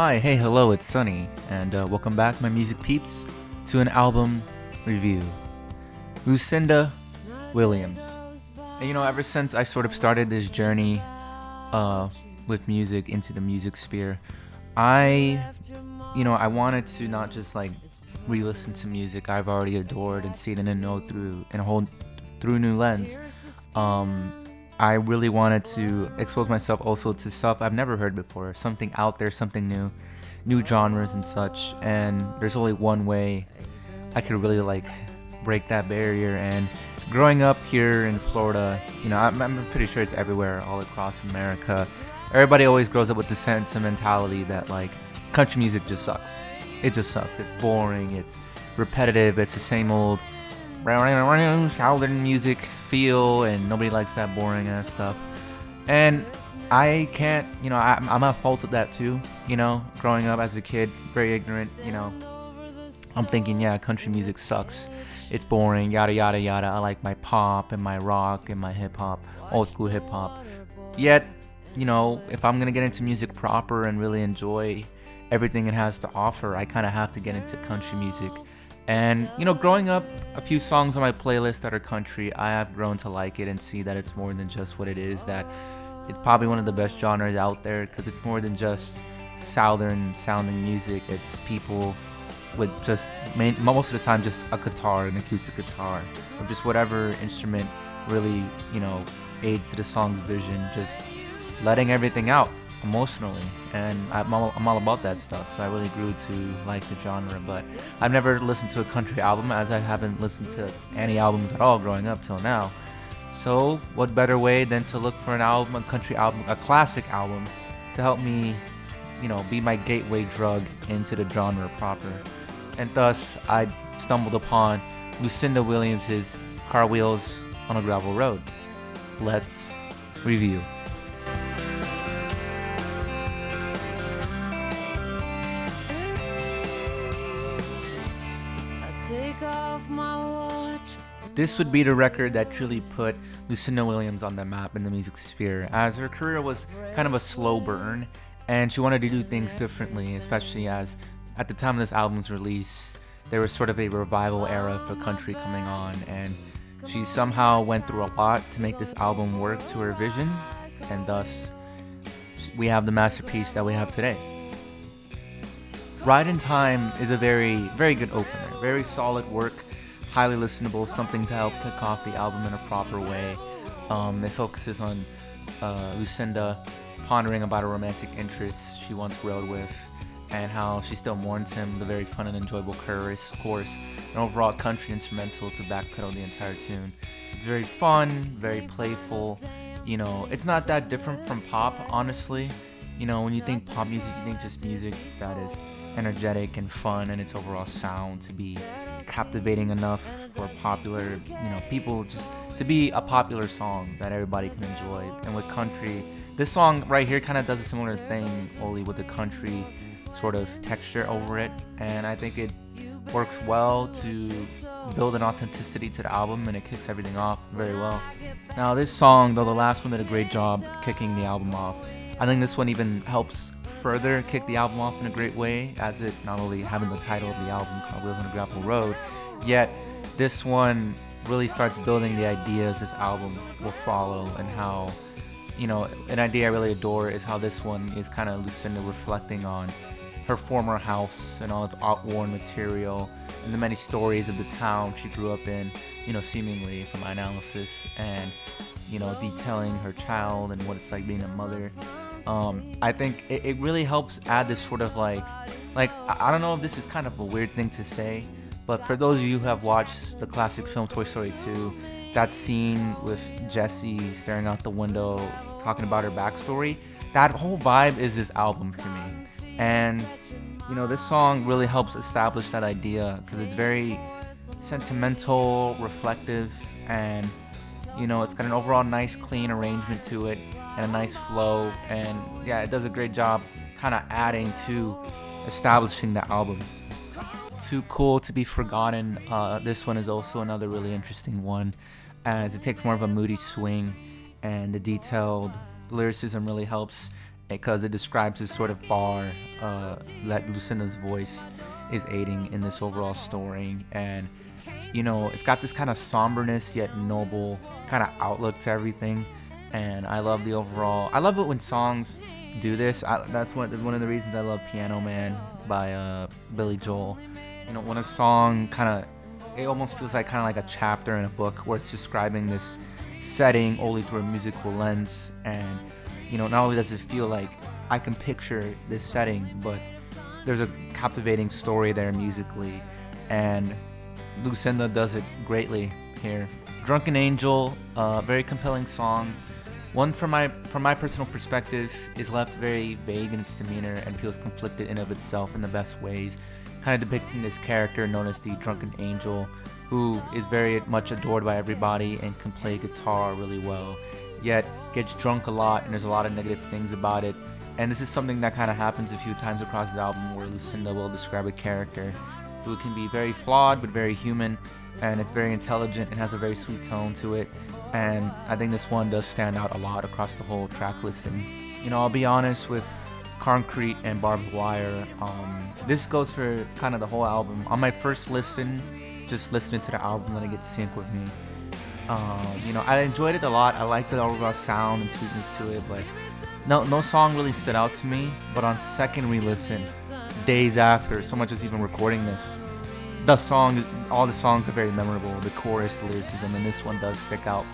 Hi, hey, hello, it's Sunny, and welcome back, my music peeps, to an album review. Lucinda Williams. And ever since I sort of started this journey uh, with music into the music sphere, I wanted to not just like re-listen to music I've already adored and seen it and know through in a whole through a new lens. Um, I really wanted to expose myself also to stuff I've never heard before, something out there, something new genres and such. And there's only one way I could really like break that barrier. And growing up here in Florida, I'm pretty sure it's everywhere, all across America. Everybody always grows up with the sentimentality that like country music just sucks. It just sucks. It's boring. It's repetitive. It's the same old southern music feel, and nobody likes that boring ass stuff. And I can't, I'm at fault of that too. Growing up as a kid, very ignorant. I'm thinking, yeah, country music sucks. It's boring, yada yada yada. I like my pop and my rock and my hip hop, old school hip hop. Yet, if I'm gonna get into music proper and really enjoy everything it has to offer, I kind of have to get into country music. And growing up, a few songs on my playlist that are country, I have grown to like it and see that it's more than just what it is. That it's probably one of the best genres out there because it's more than just southern sounding music. It's people with just most of the time just a guitar, an acoustic guitar, or just whatever instrument really aids to the song's vision, just letting everything out emotionally. And I'm all about that stuff, so I really grew to like the genre. But I've never listened to a country album, as I haven't listened to any albums at all growing up till now. So what better way than to look for an album, a country album, a classic album, to help me be my gateway drug into the genre proper. And thus I stumbled upon Lucinda Williams's Car Wheels on a Gravel Road. Let's review. This would be the record that truly put Lucinda Williams on the map in the music sphere, as her career was kind of a slow burn, and she wanted to do things differently, especially as at the time of this album's release, there was sort of a revival era for country coming on, and she somehow went through a lot to make this album work to her vision, and thus we have the masterpiece that we have today. Ride in Time is a very, very good opener, very solid work, highly listenable, something to help kick off the album in a proper way. It focuses on Lucinda pondering about a romantic interest she once rode with, and how she still mourns him, the very fun and enjoyable chorus, an overall country instrumental to backpedal the entire tune. It's very fun, very playful. It's not that different from pop, honestly. When you think pop music, you think just music that is energetic and fun, and its overall sound to be captivating enough for popular, people, just to be a popular song that everybody can enjoy. And with country, this song right here kind of does a similar thing, only with the country sort of texture over it, and I think it works well to build an authenticity to the album, and it kicks everything off very well. Now this song, though the last one did a great job kicking the album off, I think this one even helps further kick the album off in a great way, as it not only having the title of the album, Car Wheels on a Gravel Road, yet this one really starts building the ideas this album will follow, and how an idea I really adore is how this one is kind of Lucinda reflecting on her former house and all its outworn material and the many stories of the town she grew up in, seemingly from my analysis, and detailing her child and what it's like being a mother. I think it really helps add this sort of like I don't know if this is kind of a weird thing to say, but for those of you who have watched the classic film Toy Story 2, that scene with Jessie staring out the window talking about her backstory, that whole vibe is this album for me. And this song really helps establish that idea because it's very sentimental, reflective, and it's got an overall nice clean arrangement to it and a nice flow, and yeah, it does a great job kind of adding to establishing the album. Too Cool to Be Forgotten, this one is also another really interesting one, as it takes more of a moody swing, and the detailed lyricism really helps because it describes this sort of bar that Lucinda's voice is aiding in this overall story. And it's got this kind of somberness yet noble kind of outlook to everything. And I love the overall. I love it when songs do this. That's one of the reasons I love Piano Man by Billy Joel. When a song it almost feels like a chapter in a book where it's describing this setting only through a musical lens. And not only does it feel like I can picture this setting, but there's a captivating story there musically, and Lucinda does it greatly here. Drunken Angel, very compelling song. One from my personal perspective is left very vague in its demeanor and feels conflicted in of itself in the best ways, kind of depicting this character known as the Drunken Angel, who is very much adored by everybody and can play guitar really well, yet gets drunk a lot and there's a lot of negative things about it. And this is something that kind of happens a few times across the album, where Lucinda will describe a character who can be very flawed but very human, and it's very intelligent and has a very sweet tone to it. And I think this one does stand out a lot across the whole track listing. I'll be honest with Concrete and Barbed Wire. This goes for kind of the whole album. On my first listen, just listening to the album, letting it sync with me. I enjoyed it a lot. I liked the overall sound and sweetness to it, but no song really stood out to me. But on second re-listen, days after, so much as even recording this, all the songs are very memorable. The chorus, the lyricism, and this one does stick out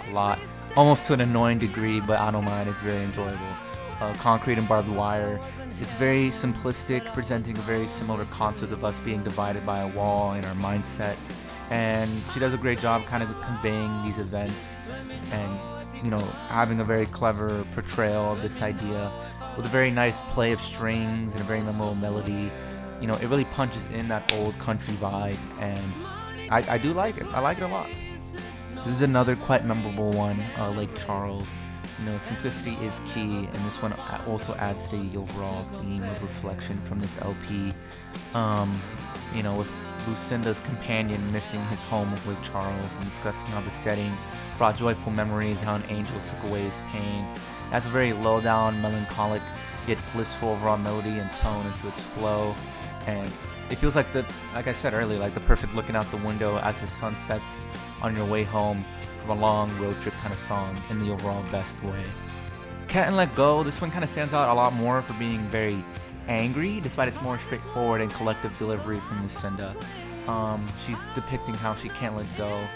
a lot, almost to an annoying degree, but I don't mind. It's very enjoyable. Concrete and Barbed Wire, it's very simplistic, presenting a very similar concept of us being divided by a wall in our mindset. And she does a great job kind of conveying these events and having a very clever portrayal of this idea with a very nice play of strings and a very memorable melody. It really punches in that old country vibe, and I do like it. I like it a lot. This is another quite memorable one, Lake Charles. Simplicity is key, and this one also adds to the overall theme of reflection from this LP. With Lucinda's companion missing his home of Lake Charles and discussing how the setting brought joyful memories, how an angel took away his pain. That's a very low down, melancholic, yet blissful overall melody and tone into its flow. And it feels like I said earlier, like the perfect looking out the window as the sun sets on your way home from a long road trip kind of song in the overall best way. Can't Let Go, this one kind of stands out a lot more for being very angry, despite its more straightforward and collective delivery from Lucinda. She's depicting how she can't let go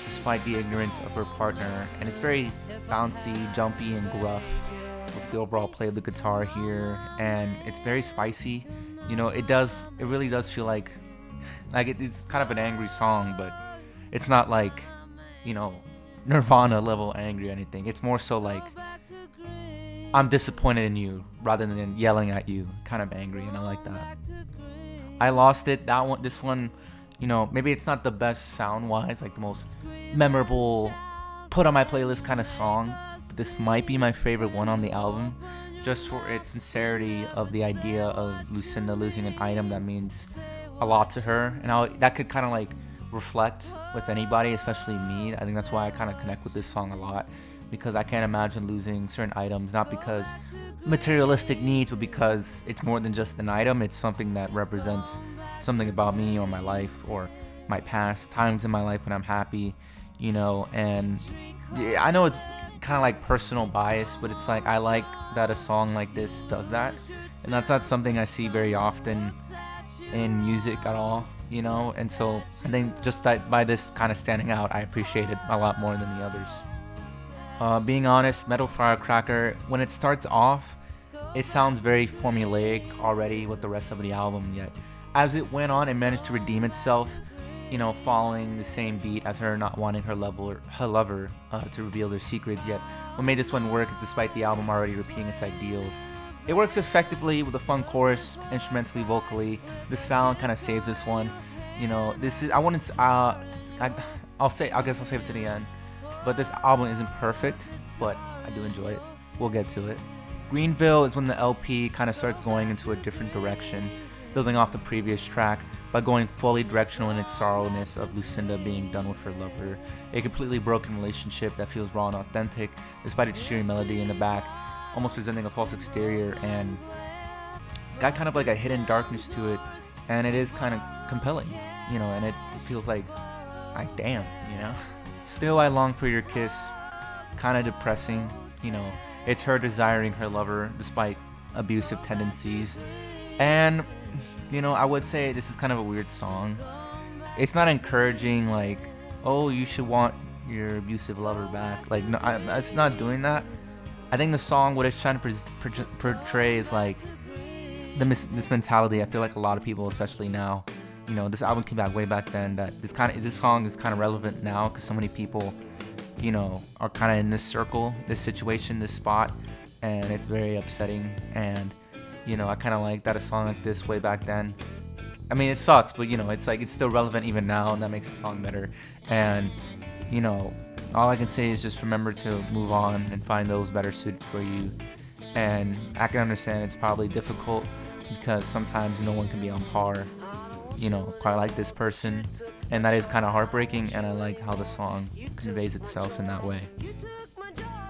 despite the ignorance of her partner, and it's very bouncy, jumpy, and gruff with the overall play of the guitar here, and it's very spicy. It really does feel like it's kind of an angry song, but it's not like Nirvana level angry or anything. It's more so like I'm disappointed in you rather than yelling at you kind of angry, and I like that. I Lost It, this one, maybe it's not the best sound wise, like the most memorable put on my playlist kind of song, but this might be my favorite one on the album, just for its sincerity of the idea of Lucinda losing an item that means a lot to her, and how that could kind of reflect with anybody, especially me. I think that's why I kind of connect with this song a lot, because I can't imagine losing certain items, not because materialistic needs, but because it's more than just an item. It's something that represents something about me or my life or my past times in my life when I'm happy, and yeah, I know it's kind of personal bias, but it's I like that a song like this does that, and that's not something I see very often in music at all, and so I think just that by this kind of standing out, I appreciate it a lot more than the others. Being honest, Metal Firecracker, when it starts off, it sounds very formulaic already with the rest of the album, yet as it went on, it managed to redeem itself, following the same beat as her not wanting her lover to reveal their secrets. Yet what made this one work is despite the album already repeating its ideals, it works effectively with a fun chorus, instrumentally, vocally. The sound kind of saves this one. This is, I guess I'll save it to the end. But this album isn't perfect, but I do enjoy it. We'll get to it. Greenville is when the LP kind of starts going into a different direction, building off the previous track by going fully directional in its sorrowness of Lucinda being done with her lover, a completely broken relationship that feels raw and authentic despite its cheery melody in the back. almost presenting a false exterior, and it's got kind of like a hidden darkness to it, and it is kind of compelling, and it feels like, damn, Still I Long for Your Kiss, kind of depressing, it's her desiring her lover despite abusive tendencies, and, I would say this is kind of a weird song. It's not encouraging, like, oh, you should want your abusive lover back. Like, no, it's not doing that. I think the song, what it's trying to portray is like this mentality. I feel like a lot of people, especially now, this album came back way back then. That this song is kind of relevant now because so many people, are kind of in this circle, this situation, this spot, and it's very upsetting. And I kind of like that a song like this way back then. I mean, it sucks, but it's like it's still relevant even now, and that makes the song better. And all I can say is just remember to move on and find those better suited for you. And I can understand it's probably difficult because sometimes no one can be on par, quite like this person, and that is kind of heartbreaking. And I like how the song conveys itself in that way.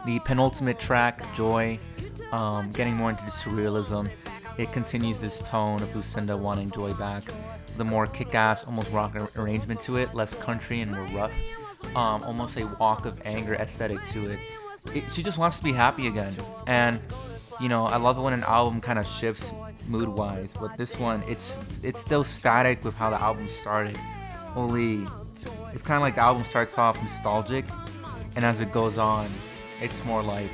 The penultimate track, Joy, getting more into the surrealism. It continues this tone of Lucinda wanting Joy back. The more kick-ass, almost rock arrangement to it, less country and more rough. Almost a walk of anger aesthetic to it. She just wants to be happy again. And, I love it when an album kind of shifts mood-wise. But this one, it's still static with how the album started. Only, it's kind of like the album starts off nostalgic. And as it goes on, it's more like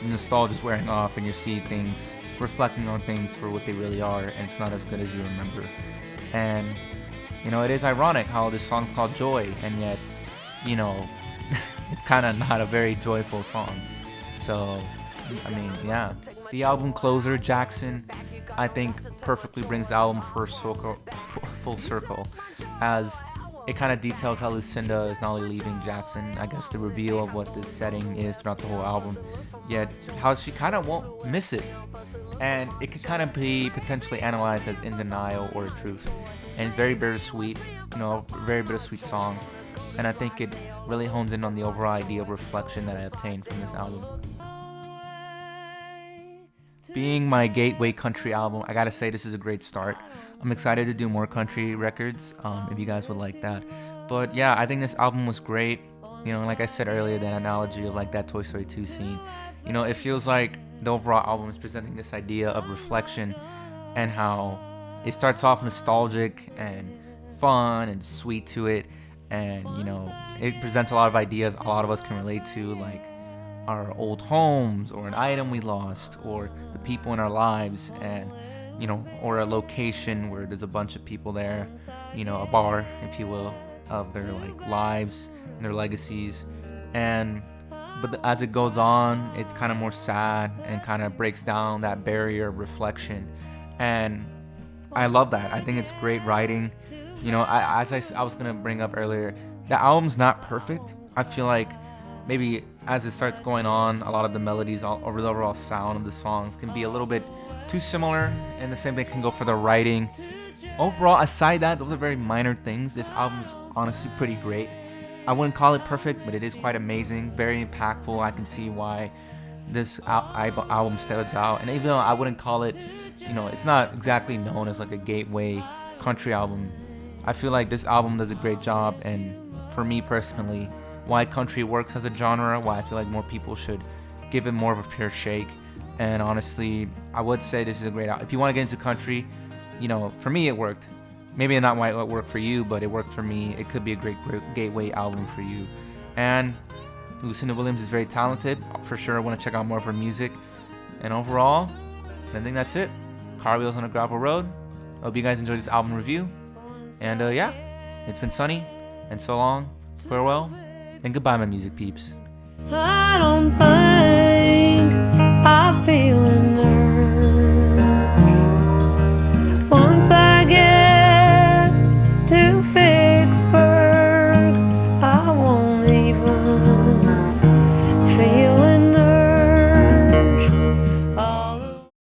nostalgia's wearing off and you see things, reflecting on things for what they really are, and it's not as good as you remember. And it is ironic how this song's called Joy, and yet it's kind of not a very joyful song. So I mean, yeah, the album closer, Jackson, I think perfectly brings the album full circle, as it kind of details how Lucinda is not only leaving Jackson, I guess the reveal of what this setting is throughout the whole album, yet how she kind of won't miss it. And it could kind of be potentially analyzed as in denial or truth. And it's very bittersweet, very bittersweet song. And I think it really hones in on the overall idea of reflection that I obtained from this album. Being my gateway country album, I gotta say this is a great start. I'm excited to do more country records, if you guys would like that. But yeah, I think this album was great. Like I said earlier, that analogy of like that Toy Story 2 scene. It feels like the overall album is presenting this idea of reflection, and how it starts off nostalgic and fun and sweet to it. And, it presents a lot of ideas a lot of us can relate to, like our old homes, or an item we lost, or the people in our lives, and, or a location where there's a bunch of people there, a bar, if you will, of their like lives and their legacies. But as it goes on, it's kind of more sad and kind of breaks down that barrier of reflection. And I love that. I think it's great writing. I was going to bring up earlier, the album's not perfect. I feel like maybe as it starts going on, a lot of the melodies or the overall sound of the songs can be a little bit too similar, and the same thing can go for the writing. Overall, aside that, those are very minor things. This album's honestly pretty great. I wouldn't call it perfect, but it is quite amazing, very impactful. I can see why this album stands out. And even though I wouldn't call it, it's not exactly known as like a gateway country album, I feel like this album does a great job. And for me personally, why country works as a genre, why I feel like more people should give it more of a fair shake. And honestly, I would say this is a great album. If you want to get into country, for me it worked. Maybe not why it worked for you, but it worked for me. It could be a great gateway album for you. And Lucinda Williams is very talented. For sure, I want to check out more of her music. And overall, I think that's it. Car Wheels on a Gravel Road. I hope you guys enjoyed this album review. And yeah, it's been sunny. And so long, farewell, and goodbye, my music peeps. I don't think I feel enough once I get